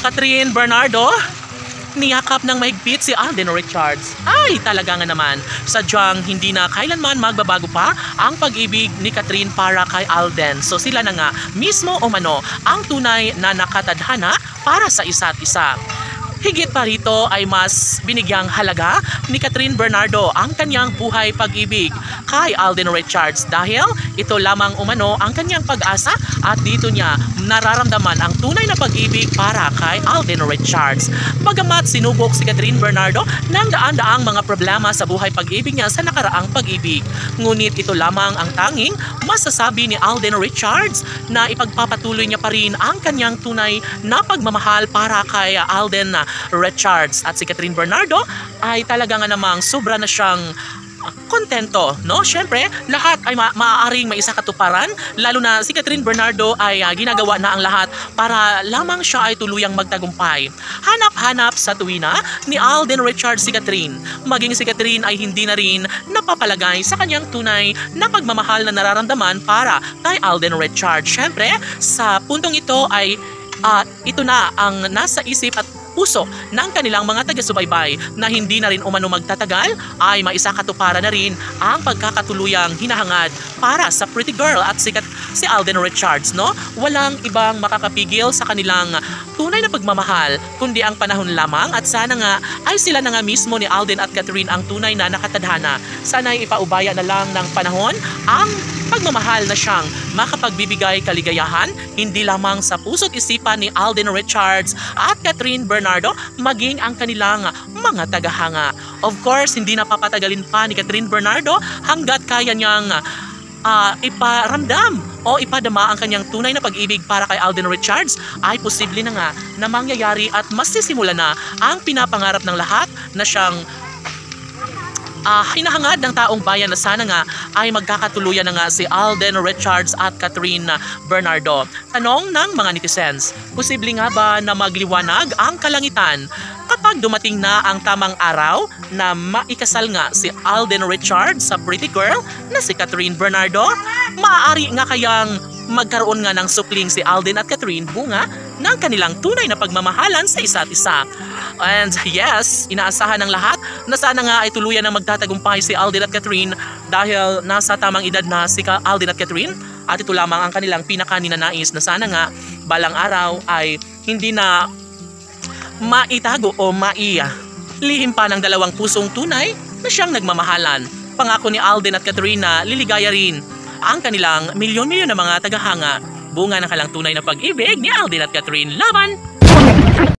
Catherine Bernardo, niyakap ng mahigpit si Alden Richards. Ay, talaga nga naman, sadyang hindi na kailanman magbabago pa ang pag-ibig ni Catherine para kay Alden. So sila na nga mismo umano ang tunay na nakatadhana para sa isa't isa. Higit pa rito ay mas binigyang halaga ni Catherine Bernardo ang kanyang buhay pag-ibig kay Alden Richards dahil ito lamang umano ang kanyang pag-asa at dito niya nararamdaman ang tunay na pag-ibig para kay Alden Richards. Bagamat sinubok si Catherine Bernardo ng daan-daang mga problema sa buhay pag-ibig niya sa nakaraang pag-ibig, ngunit ito lamang ang tanging masasabi ni Alden Richards na ipagpapatuloy niya pa rin ang kanyang tunay na pagmamahal para kay Alden Richards. At si Catherine Bernardo ay talaga nga namang sobra na siyang kontento, no? Siyempre, lahat ay maaaring maisakatuparan, lalo na si Catherine Bernardo ay ginagawa na ang lahat para lamang siya ay tuluyang magtagumpay. Hanap-hanap sa tuwina ni Alden Richards si Catherine. Maging si Catherine ay hindi na rin napapalagay sa kanyang tunay na pagmamahal na nararamdaman para kay Alden Richards. Siyempre, sa puntong ito ay ito na ang nasa isip at puso ng kanilang mga taga-subaybay na hindi na rin umano magtatagal ay maisakatuparan na rin ang pagkakatuluyang hinahangad para sa pretty girl at si Alden Richards, no? Walang ibang makakapigil sa kanilang tunay na pagmamahal kundi ang panahon lamang at sana nga ay sila na nga mismo ni Alden at Catherine ang tunay na nakatadhana. Sana ay ipaubaya na lang ng panahon ang pagmamahal na siyang makapagbibigay kaligayahan hindi lamang sa puso't isipan ni Alden Richards at Catherine Bernardo maging ang kanilang mga tagahanga. Of course, hindi napapatagalin pa ni Catherine Bernardo hanggat kaya niyang iparamdam o ipadama ang kanyang tunay na pag-ibig para kay Alden Richards ay posible na nga na mangyayari at masisimula na ang pinapangarap ng lahat na siyang hinahangad ng taong bayan na sana nga ay magkakatuluyan na nga si Alden Richards at Catherine Bernardo. Tanong ng mga netizens, posible nga ba na magliwanag ang kalangitan kapag dumating na ang tamang araw na maikasal nga si Alden Richards sa pretty girl na si Catherine Bernardo? Maaari nga kayang magkaroon nga ng supling si Alden at Catherine bunga ng kanilang tunay na pagmamahalan sa isa't isa. And yes, inaasahan ng lahat na sana nga ay tuluyan na magtatagumpay si Alden at Catherine dahil nasa tamang edad na si Alden at Catherine at ito lamang ang kanilang pinakaninanais na sana nga balang araw ay hindi na maitago o mailihim pa ng dalawang pusong tunay na siyang nagmamahalan. Pangako ni Alden at Catherine na liligaya rin ang kanilang milyon-milyon na mga tagahanga bunga ng kalang tunay na pag-ibig ni Alden at Catherine. Laban!